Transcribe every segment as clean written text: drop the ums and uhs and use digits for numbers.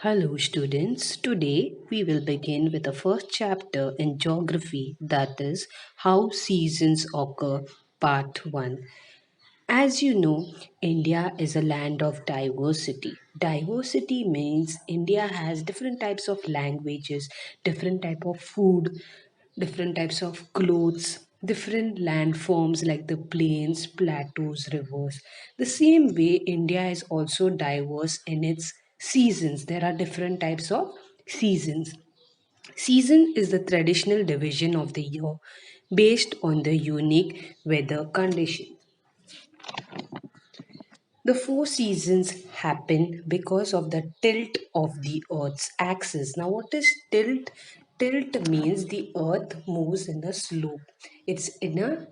Hello, students. Today we will begin with the first chapter in geography, that is, How Seasons Occur, Part 1. As you know, India is a land of diversity. Diversity means India has different types of languages, different type of food, different types of clothes, different landforms like the plains, plateaus, rivers. The same way, India is also diverse in its seasons. There are different types of seasons. Season is the traditional division of the year based on the unique weather conditions. The four seasons happen because of the tilt of the Earth's axis. Now, what is tilt? Tilt means the Earth moves in a slope. It's in a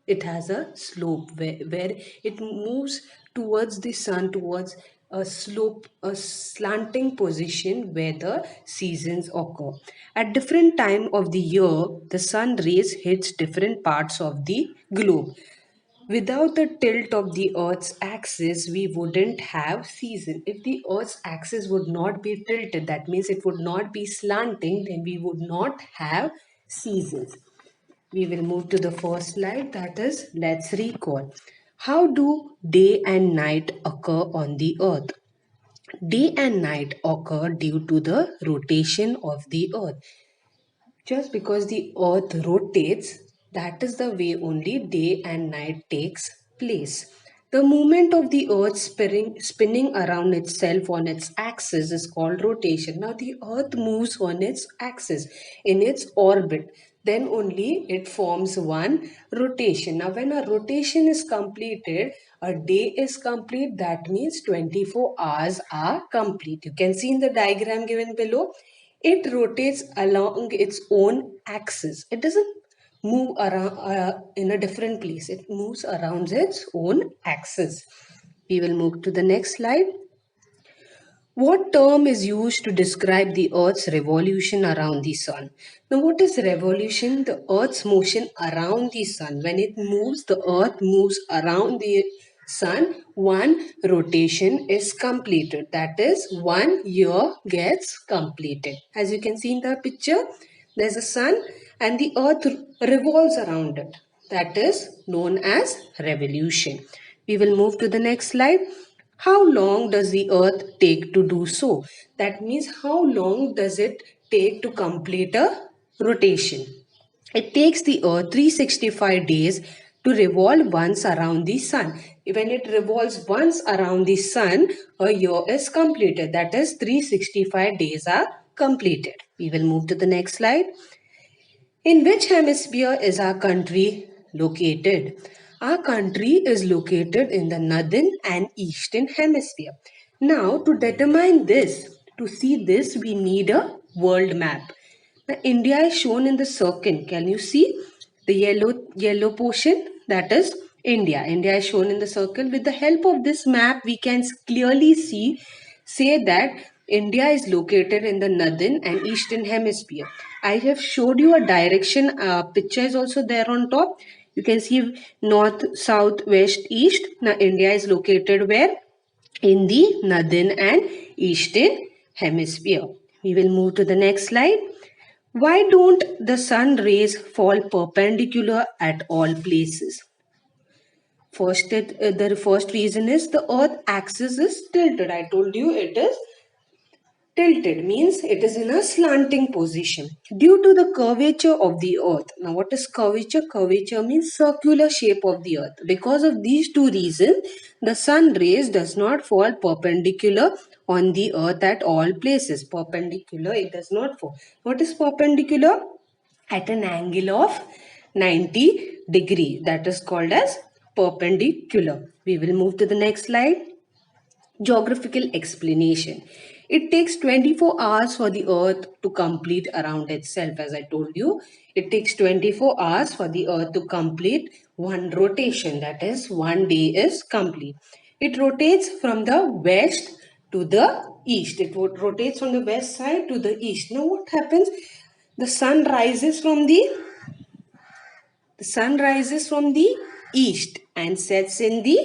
it has a slope where it moves towards the sun, towards a slope, a slanting position where the seasons occur. At different time of the year, the sun rays hits different parts of the globe. Without the tilt of the Earth's axis, we wouldn't have season. If the Earth's axis would not be tilted, that means it would not be slanting, then we would not have seasons. We will move to the first slide, that is, let's recall. How do day and night occur on the Earth? Day and night occur due to the rotation of the Earth. Just because the earth rotates, that is the way only day and night takes place. The movement of the earth spinning around itself on its axis is called rotation. Now the earth moves on its axis in its orbit. Then only it forms one rotation. Now when a rotation is completed, a day is complete. That means 24 hours are complete. You can see in the diagram given below, it rotates along its own axis. It doesn't move around in a different place. It moves around its own axis. We will move to the next slide. What term is used to describe the Earth's revolution around the Sun? Now, what is revolution? The Earth's motion around the Sun. When it moves, the Earth moves around the Sun. One rotation is completed. That is, 1 year gets completed. As you can see in the picture, there's a Sun and the Earth revolves around it. That is known as revolution. We will move to the next slide. How long does the earth take to do so? That means how long does it take to complete a rotation? It takes the earth 365 days to revolve once around the sun. When it revolves once around the sun, a year is completed. That is 365 days are completed. We will move to the next slide. In which hemisphere is our country located? Our country is located in the northern and eastern hemisphere. Now, to determine this, to see this, we need a world map. Now, India is shown in the circle. Can you see the yellow portion? That is India. India is shown in the circle. With the help of this map, we can clearly say that India is located in the northern and eastern hemisphere. I have showed you a direction picture is also there on top. You can see north, south, west, east. Now India is located where? In the northern and eastern hemisphere. We will move to the next slide. Why don't the sun rays fall perpendicular at all places? The first reason is the earth axis is tilted. I told you it is tilted, means it is in a slanting position due to the curvature of the earth. Now, what is curvature? Curvature means circular shape of the earth. Because of these two reasons, the sun rays does not fall perpendicular on the earth at all places. Perpendicular, it does not fall. What is perpendicular? At an angle of 90 degree. That is called as perpendicular. We will move to the next slide. Geographical explanation. It takes 24 hours for the earth to complete around itself. As I told you, it takes 24 hours for the earth to complete one rotation. That is, 1 day is complete. It rotates from the west to the east. It rotates from the west side to the east. Now what happens? The sun rises from the sun rises from the east and sets in the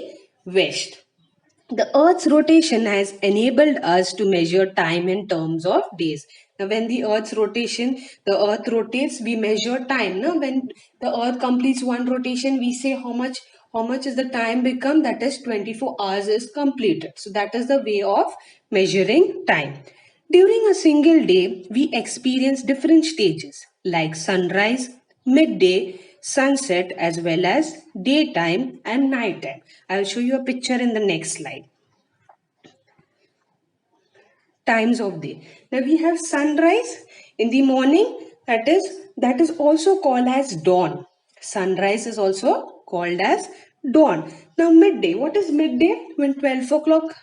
west. The Earth's rotation has enabled us to measure time in terms of days. Now, when the the Earth rotates, we measure time. Now, when the Earth completes one rotation, we say how much is the time become? That is 24 hours is completed. So that is the way of measuring time. During a single day, we experience different stages like sunrise, midday, sunset, as well as daytime and nighttime. I'll show you a picture in the next slide. Times of day. Now we have sunrise in the morning, that is also called as dawn. Sunrise is also called as dawn. Now midday, what is midday? When 12 o'clock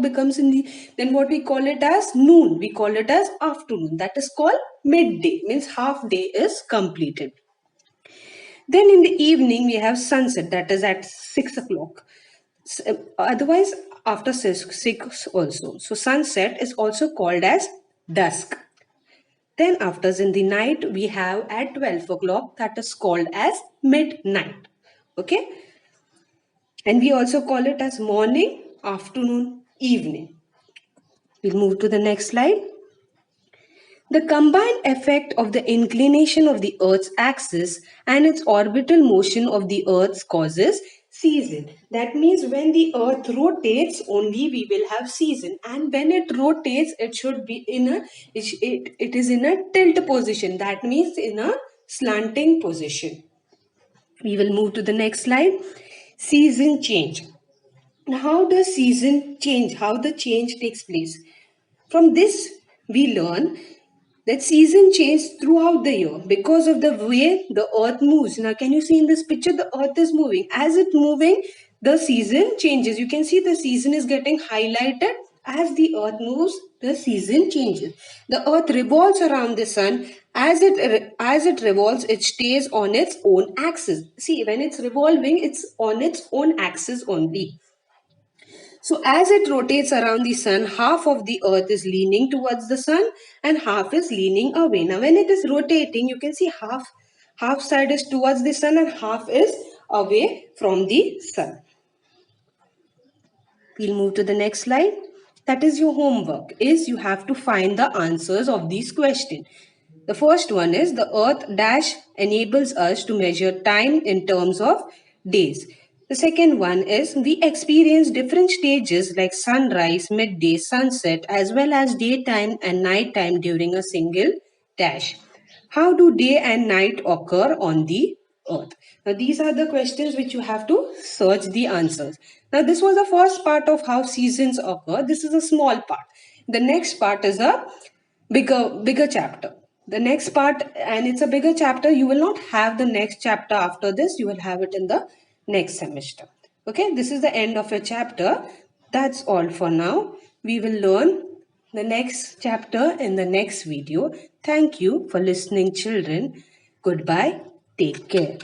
becomes in the, then what we call it as noon, we call it as afternoon, that is called midday, means half day is completed. Then in the evening we have sunset, that is at 6 o'clock. Otherwise after 6 also, so sunset is also called as dusk. Then after in the night we have at 12 o'clock, that is called as midnight. Okay, and we also call it as morning, afternoon, evening. We'll move to the next slide. The combined effect of the inclination of the Earth's axis and its orbital motion of the Earth causes season. That means when the Earth rotates, only we will have season, and when it rotates, it should be in it is in a tilt position. That means in a slanting position. We will move to the next slide. Season change. Now, how does season change? How the change takes place? From this, we learn that season change throughout the year because of the way the earth moves. Now, can you see in this picture, the earth is moving. As it moving, the season changes. You can see the season is getting highlighted. As the earth moves, the season changes. The earth revolves around the sun. As it revolves, it stays on its own axis. See, when it's revolving, it's on its own axis only. So as it rotates around the sun, half of the earth is leaning towards the sun and half is leaning away. Now when it is rotating, you can see half side is towards the sun and half is away from the sun. We'll move to the next slide. That is your homework, is you have to find the answers of these questions. The first one is the earth dash enables us to measure time in terms of days. The second one is we experience different stages like sunrise, midday, sunset, as well as daytime and nighttime during a single dash. How do day and night occur on the earth? Now, these are the questions which you have to search the answers. Now, this was the first part of how seasons occur. This is a small part. The next part is a bigger chapter. The next part, and it's a bigger chapter. You will not have the next chapter after this. You will have it in the next semester. Okay, this is the end of your chapter. That's all for now. We will learn the next chapter in the next video. Thank you for listening, children. Goodbye. Take care.